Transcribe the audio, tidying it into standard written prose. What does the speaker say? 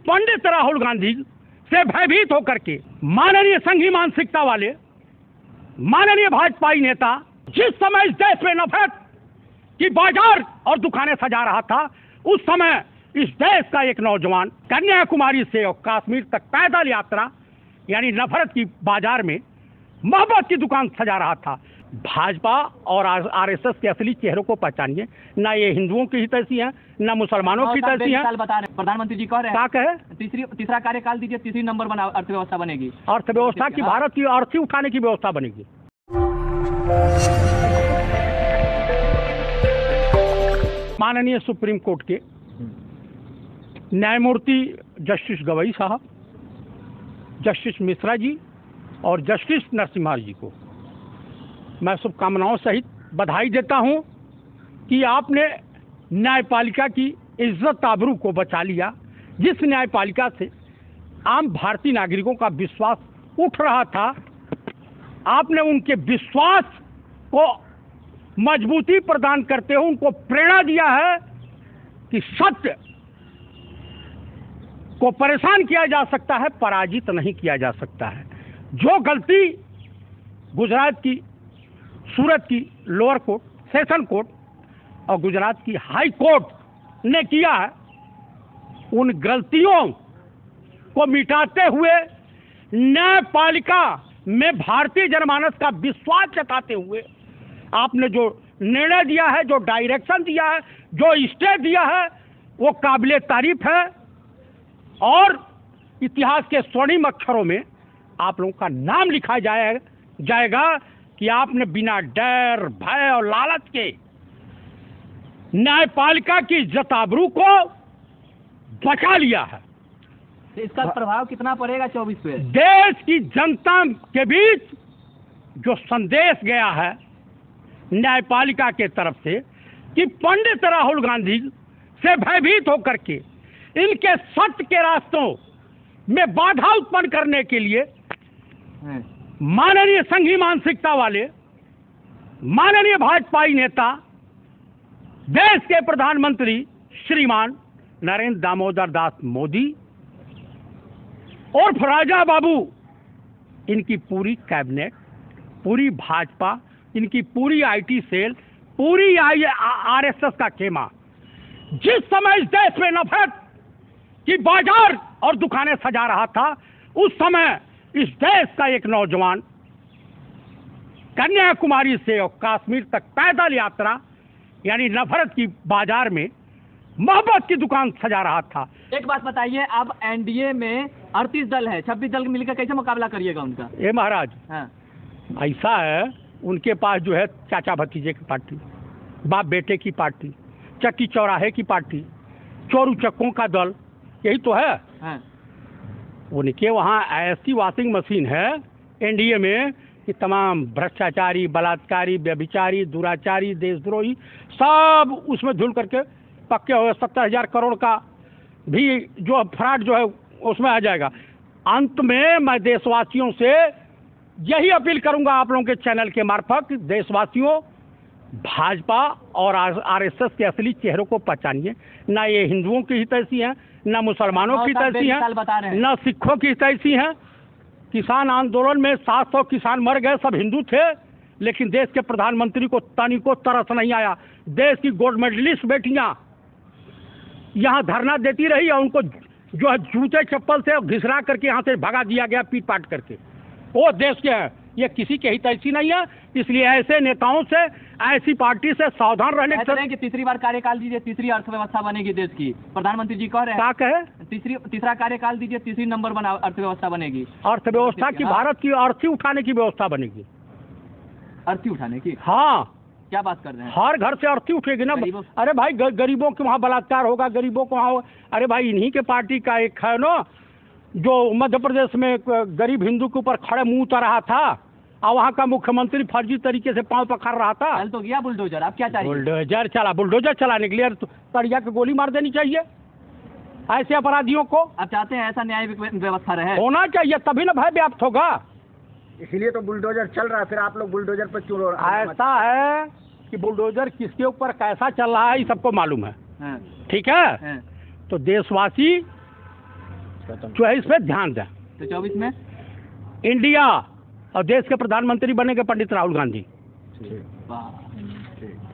पंडित राहुल गांधी से भयभीत होकर के माननीय संघी मानसिकता वाले माननीय भाजपाई नेता जिस समय इस देश में नफरत की बाजार और दुकानें सजा रहा था, उस समय इस देश का एक नौजवान कन्याकुमारी से और कश्मीर तक पैदल यात्रा यानी नफरत की बाजार में मोहब्बत की दुकान सजा रहा था। भाजपा और आरएसएस के असली चेहरों को पहचानिए, ना ये हिंदुओं की हितैषी हैं, ना मुसलमानों की हितैषी हैं। बता रहे प्रधानमंत्री जी कह रहे हैं, क्या कहे, तीसरा कार्यकाल दीजिए, तीसरी नंबर बना अर्थव्यवस्था बनेगी, अर्थव्यवस्था की भारत की अर्थी उठाने की व्यवस्था बनेगी। माननीय सुप्रीम कोर्ट के न्यायमूर्ति जस्टिस गवई साहब, जस्टिस मिश्रा जी और जस्टिस नरसिम्हा जी को मैं शुभकामनाओं सहित बधाई देता हूं कि आपने न्यायपालिका की इज्जत आबरू को बचा लिया। जिस न्यायपालिका से आम भारतीय नागरिकों का विश्वास उठ रहा था, आपने उनके विश्वास को मजबूती प्रदान करते हुए उनको प्रेरणा दिया है कि सत्य को परेशान किया जा सकता है, पराजित नहीं किया जा सकता है। जो गलती गुजरात की, सूरत की लोअर कोर्ट, सेशन कोर्ट और गुजरात की हाई कोर्ट ने किया है, उन गलतियों को मिटाते हुए न्यायपालिका में भारतीय जनमानस का विश्वास जताते हुए आपने जो निर्णय दिया है, जो डायरेक्शन दिया है, जो स्टे दिया है, वो काबिले तारीफ है और इतिहास के स्वर्णिम अक्षरों में आप लोगों का नाम लिखा जाएगा कि आपने बिना डर, भय और लालच के न्यायपालिका की इज्जत आबरू को बचा लिया है। इसका प्रभाव कितना पड़ेगा 24 पे? देश की जनता के बीच जो संदेश गया है न्यायपालिका के तरफ से कि पंडित राहुल गांधी से भयभीत होकर के इनके सत्य के रास्तों में बाधा उत्पन्न करने के लिए माननीय संघी मानसिकता वाले माननीय भाजपाई नेता देश के प्रधानमंत्री श्रीमान नरेंद्र दामोदर दास मोदी और राजा बाबू, इनकी पूरी कैबिनेट, पूरी भाजपा, इनकी पूरी आईटी सेल, पूरी आरएसएस का खेमा जिस समय इस देश में नफरत की बाजार और दुकानें सजा रहा था, उस समय इस देश का एक नौजवान कन्याकुमारी से और कश्मीर तक पैदल यात्रा यानी नफरत की बाजार में मोहब्बत की दुकान सजा रहा था। एक बात बताइए, अब एनडीए में 38 दल है, 26 दल मिलकर कैसे मुकाबला करिएगा उनका? ये महाराज, हाँ। ऐसा है, उनके पास जो है चाचा भतीजे की पार्टी, बाप बेटे की पार्टी, चक्की चौराहे की पार्टी, चोरू चक्कों का दल, यही तो है। हाँ। उनके वहाँ ऐसी वॉशिंग मशीन है एनडीए में कि तमाम भ्रष्टाचारी, बलात्कारी, व्यभिचारी, दुराचारी, देशद्रोही सब उसमें धुल करके पक्के हुए 70,000 करोड़ का भी जो फ्रॉड जो है उसमें आ जाएगा। अंत में मैं देशवासियों से यही अपील करूंगा आप लोगों के चैनल के मार्फत, देशवासियों, भाजपा और आरएसएस के असली चेहरों को पहचानिए, ना ये हिंदुओं की हितैषी हैं, ना मुसलमानों की हितैषी हैं, ना सिखों की हितैषी हैं। किसान आंदोलन में 700 किसान मर गए, सब हिंदू थे, लेकिन देश के प्रधानमंत्री को तनिको तरस नहीं आया। देश की गोल्ड मेडलिस्ट बेटियां यहाँ धरना देती रही और उनको जो है जूते चप्पल से घिसरा करके यहाँ से भगा दिया गया, पीट पाट करके। वो देश के हैं, ये किसी के हितैषी नहीं है। इसलिए ऐसे नेताओं से, ऐसी पार्टी से सावधान रहने की तीसरी बार कार्यकाल दीजिए, तीसरी अर्थव्यवस्था बनेगी देश की। प्रधानमंत्री जी कह रहे हैं, क्या कहे, तीसरा कार्यकाल दीजिए, तीसरी नंबर बना अर्थव्यवस्था बनेगी, अर्थव्यवस्था की भारत की अर्थी उठाने की व्यवस्था बनेगी। अर्थी उठाने की? हाँ। क्या बात कर रहे हैं? हर घर से अर्थी उठेगी ना। अरे भाई, गरीबों के वहाँ बलात्कार होगा, गरीबों को वहाँ, अरे भाई इन्हीं के पार्टी का एक है ना जो मध्य प्रदेश में गरीब हिंदू के ऊपर खड़े मुंह उतर रहा था और वहाँ का मुख्यमंत्री फर्जी तरीके से पांव पकड़ रहा था। चल तो गया बुलडोजर, आप क्या चाहिए? बुलडोजर चला, बुलडोजर चलाने के लिए तड़िया की गोली मार देनी चाहिए ऐसे अपराधियों को। आप चाहते हैं ऐसा न्याय व्यवस्था रहे? होना चाहिए, तभी ना भय व्याप्त होगा। इसीलिए तो बुलडोजर चल रहा है, फिर आप लोग बुलडोजर पर क्यों? ऐसा है कि बुलडोजर किसके ऊपर कैसा चल रहा है ये सबको मालूम है। ठीक है। तो देशवासी 24 पे ध्यान दें। तो 24 में इंडिया और देश के प्रधानमंत्री बनेंगे पंडित राहुल गांधी। वाह।